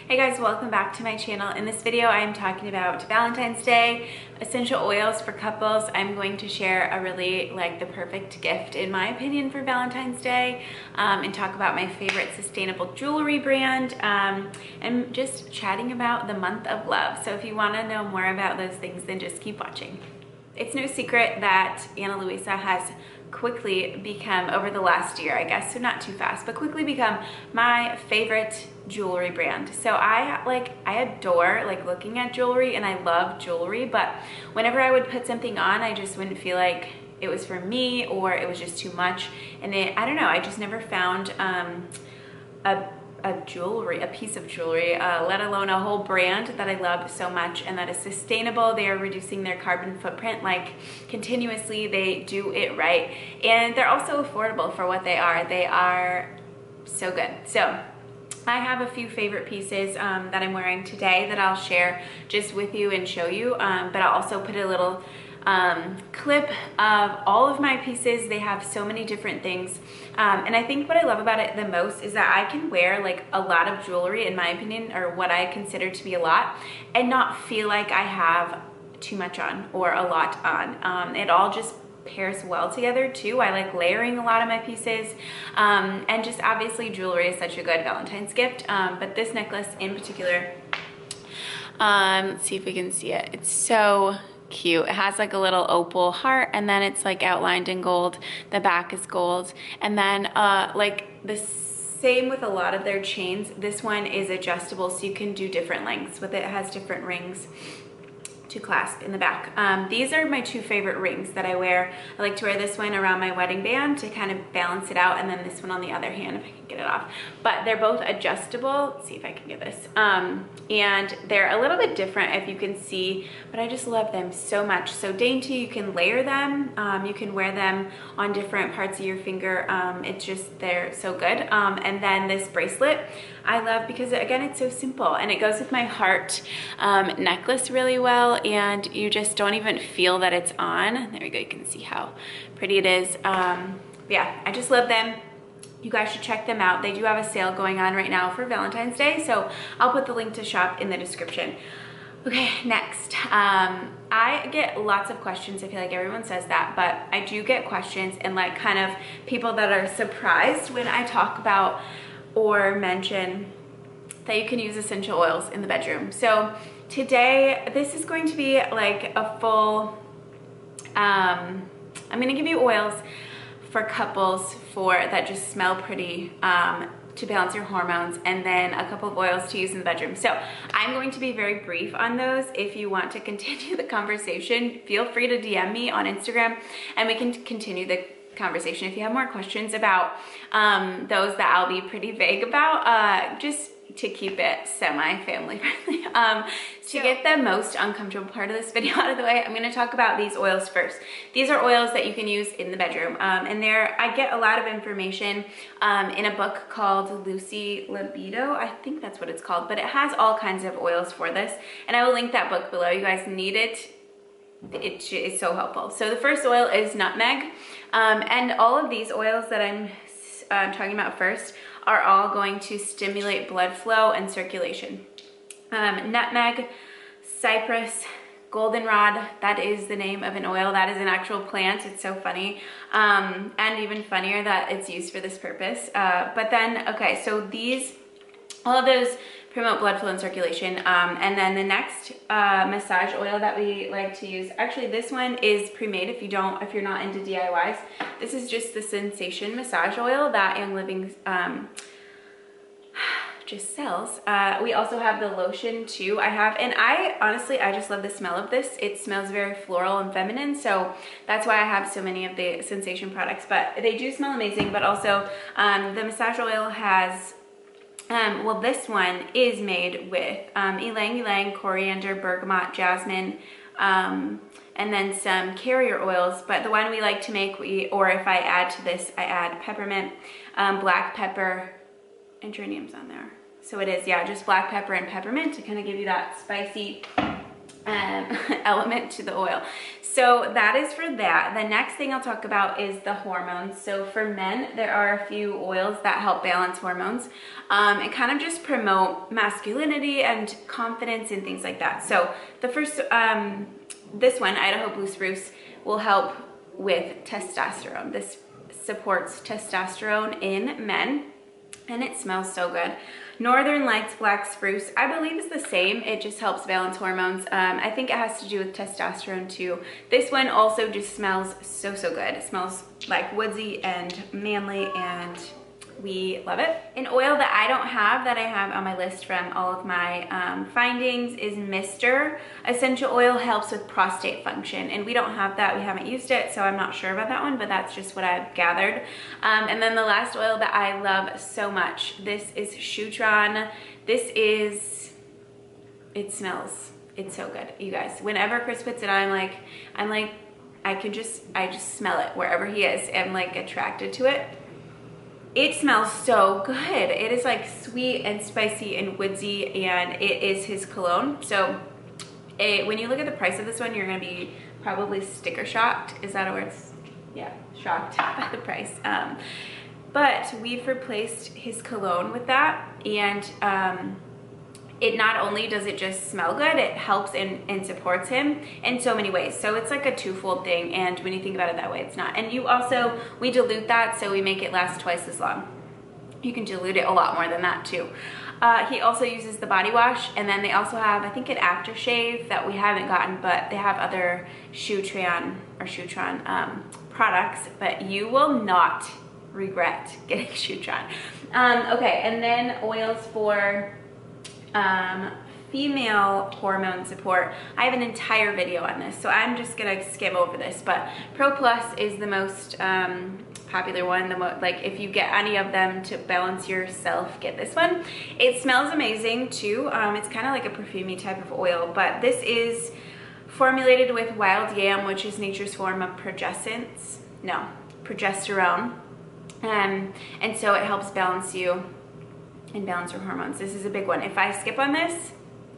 Hey guys, welcome back to my channel. In this video, I'm talking about Valentine's Day, essential oils for couples. I'm going to share a really the perfect gift in my opinion for Valentine's Day, and talk about my favorite sustainable jewelry brand, and just chatting about the month of love. So if you want to know more about those things, then just keep watching. It's no secret that Ana Luisa has quickly become, over the last year, I guess, so not too fast, but quickly become my favorite jewelry brand. So I adore looking at jewelry, and I love jewelry, but whenever I would put something on, I just wouldn't feel like it was for me, or it was just too much. And I don't know, I just never found a piece of jewelry, let alone a whole brand that I love so much and that is sustainable. They are reducing their carbon footprint continuously. They do it right, and they're also affordable for what they are. They are so good. So I have a few favorite pieces that I'm wearing today that I'll share just with you and show you, but I'll also put a little clip of all of my pieces. They have so many different things, and I think what I love about it the most is that I can wear a lot of jewelry, in my opinion, or what I consider to be a lot, and not feel like I have too much on or a lot on. It all just pairs well together too. I like layering a lot of my pieces, and just obviously jewelry is such a good Valentine's gift, but this necklace in particular, let's see if we can see it. It's so cute. It has a little opal heart, and then it's outlined in gold. The back is gold, and then the same with a lot of their chains. This one is adjustable, so you can do different lengths with it. It has different rings to clasp in the back. These are my two favorite rings that I wear. I like to wear this one around my wedding band to kind of balance it out, and then this one on the other hand if I can get it off. But they're both adjustable. Let's see if I can get this. And they're a little bit different, if you can see, but I just love them so much. So dainty, you can layer them. You can wear them on different parts of your finger. It's just, they're so good. And then this bracelet I love because, again, it's so simple, and it goes with my heart necklace really well, and you just don't even feel that it's on. There we go, you can see how pretty it is. Yeah, I just love them. You guys should check them out. They do have a sale going on right now for Valentine's Day, so I'll put the link to shop in the description. Okay, next. I get lots of questions. I feel like everyone says that, but I do get questions and kind of people that are surprised when I talk about or mention that you can use essential oils in the bedroom. So today, this is going to be a full, I'm gonna give you oils for couples that just smell pretty, to balance your hormones, and then a couple of oils to use in the bedroom. So I'm going to be very brief on those. If you want to continue the conversation, feel free to DM me on Instagram, and we can continue the conversation. If you have more questions about those that I'll be pretty vague about, just to keep it semi-family friendly. To get the most uncomfortable part of this video out of the way, I'm gonna talk about these oils first. These are oils that you can use in the bedroom, and I get a lot of information in a book called Lucy Libido, I think that's what it's called, but it has all kinds of oils for this, and I will link that book below. You guys need it. It is so helpful. So the first oil is nutmeg, and all of these oils that I'm talking about first are all going to stimulate blood flow and circulation. Nutmeg, cypress, goldenrod, that is the name of an oil. That is an actual plant. It's so funny, and even funnier that it's used for this purpose. But then, okay, so all of those promote blood flow and circulation. And then the next massage oil that we like to use, actually this one is pre-made if you're not into DIYs. This is just the Sensation massage oil that Young Living just sells. We also have the lotion too. And I honestly just love the smell of this. It smells very floral and feminine, so that's why I have so many of the Sensation products. But they do smell amazing. But also the massage oil has, well, this one is made with ylang ylang, coriander, bergamot, jasmine, and then some carrier oils. But the one we like to make, or if I add to this, I add peppermint, black pepper, and geranium's on there. So it is, yeah, just black pepper and peppermint to kind of give you that spicy element to the oil. So that is for that. The next thing I'll talk about is the hormones. So for men, there are a few oils that help balance hormones and kind of just promote masculinity and confidence and things like that. So the first, this one, Idaho Blue Spruce, will help with testosterone. This supports testosterone in men, and it smells so good. Northern Lights Black Spruce, I believe is the same. It just helps balance hormones. I think it has to do with testosterone too. This one also just smells so, so good. It smells like woodsy and manly, and we love it. An oil that I don't have that I have on my list from all of my findings is Mr. Essential Oil. Helps with prostate function, and we don't have that. We haven't used it, so I'm not sure about that one, but that's just what I've gathered. And then the last oil that I love so much, this is Shutron. It smells, it's so good, you guys. Whenever Chris puts it on, I just smell it wherever he is. I'm like attracted to it. It smells so good. It is like sweet and spicy and woodsy, and it is his cologne. So when you look at the price of this one, you're gonna be probably sticker shocked. Is that a word? Yeah, shocked by the price. But we've replaced his cologne with that, and it not only does it just smell good, it helps and supports him in so many ways. So it's like a twofold thing, and when you think about it that way, it's not. And we dilute that, so we make it last twice as long. You can dilute it a lot more than that too. He also uses the body wash, and then they also have, I think, an aftershave that we haven't gotten, but they have other Shutron products, but you will not regret getting Shutron. Okay, and then oils for female hormone support. I have an entire video on this, so I'm just gonna skim over this, but Pro Plus is the most popular one. Like, if you get any of them to balance yourself, get this one. It smells amazing too. It's kind of like a perfumey type of oil, but this is formulated with wild yam, which is nature's form of progesterone. And so it helps balance you and balance your hormones. This is a big one. If I skip on this,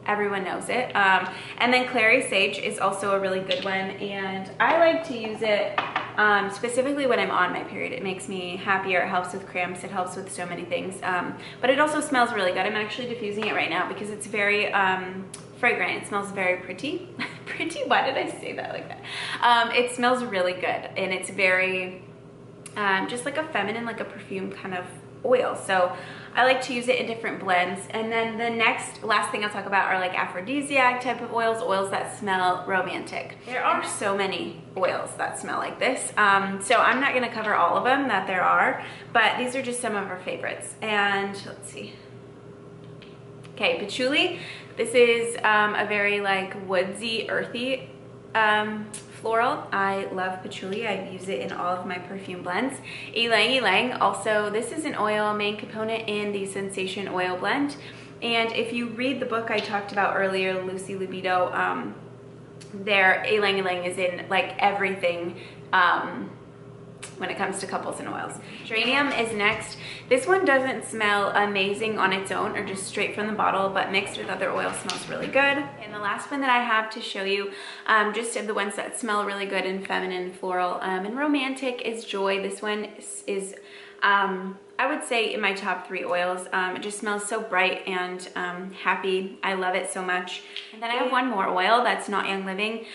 everyone knows it. And then Clary Sage is also a really good one, and I like to use it specifically when I'm on my period. It makes me happier. It helps with cramps. It helps with so many things. But it also smells really good. I'm actually diffusing it right now because it's very fragrant. It smells very pretty. Pretty? Why did I say that like that? It smells really good, and it's very just like a feminine, like a perfume kind of oil. So I like to use it in different blends. And then the last thing I'll talk about are like aphrodisiac type of oils that smell romantic. There are so many oils that smell like this. So I'm not gonna cover all of them that there are, but these are just some of our favorites. And let's see. Okay, patchouli. This is a very like woodsy, earthy floral. I love patchouli. I use it in all of my perfume blends. Ylang Ylang, also, this is an oil, main component in the Sensation Oil Blend. And if you read the book I talked about earlier, Lucy Libido, there, Ylang Ylang is in like everything when it comes to couples and oils. Geranium is next. This one doesn't smell amazing on its own or just straight from the bottle, but mixed with other oils smells really good. And the last one that I have to show you, just of the ones that smell really good and feminine, floral, and romantic, is Joy. This one is I would say in my top 3 oils. It just smells so bright and happy. I love it so much. And then I have one more oil that's not Young Living,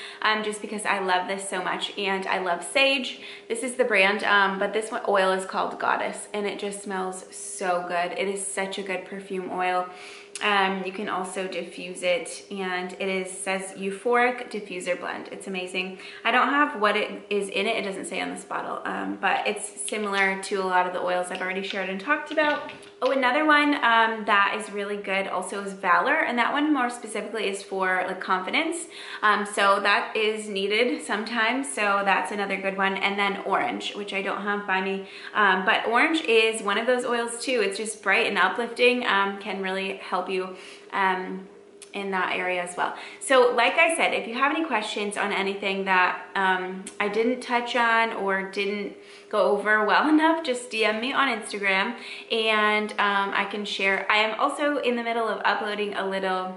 just because I love this so much, and I love sage. This is the brand, but this one oil is called Goddess, and it just smells so good. It is such a good perfume oil. You can also diffuse it, and it says Euphoric Diffuser Blend. It's amazing. I don't have what it is in it. It doesn't say on this bottle, but it's similar to a lot of the oils I've already shared and talked about. Oh, another one that is really good also is Valor, and that one more specifically is for like confidence. So that is needed sometimes, so that's another good one. And then Orange, which I don't have by me, but Orange is one of those oils too. It's just bright and uplifting, can really help you in that area as well. So like I said, if you have any questions on anything that I didn't touch on or didn't go over well enough, just DM me on Instagram, and I can share. I am also in the middle of uploading a little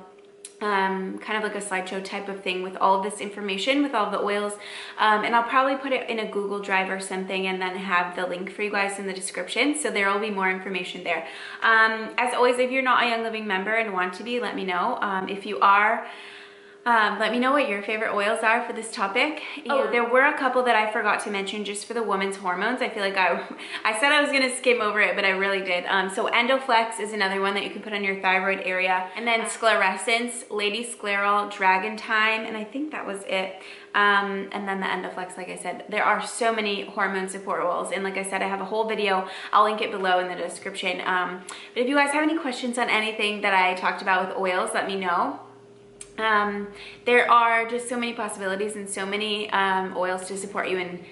kind of like a slideshow type of thing with all of this information, with all of the oils, and I'll probably put it in a Google Drive or something and then have the link for you guys in the description, so there will be more information there. As always, if you're not a Young Living member and want to be, let me know. If you are, let me know what your favorite oils are for this topic. Oh, there were a couple that I forgot to mention just for the women's hormones. I feel like I said I was gonna skim over it, but I really did. So Endoflex is another one that you can put on your thyroid area. And then Sclerescence, Lady Scleral, Dragon Time, and I think that was it. And then the Endoflex, like I said, there are so many hormone support oils. And like I said, I have a whole video. I'll link it below in the description. But if you guys have any questions on anything that I talked about with oils, let me know. There are just so many possibilities and so many oils to support you in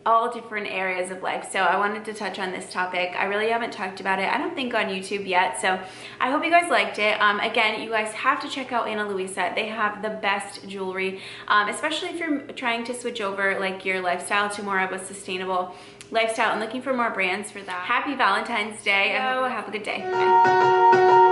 all different areas of life. So I wanted to touch on this topic. I really haven't talked about it, I don't think, on YouTube yet. So I hope you guys liked it. Again, you guys have to check out Ana Luisa. They have the best jewelry, especially if you're trying to switch over like your lifestyle to more of a sustainable lifestyle and looking for more brands for that. Happy Valentine's Day. Have a good day. Bye.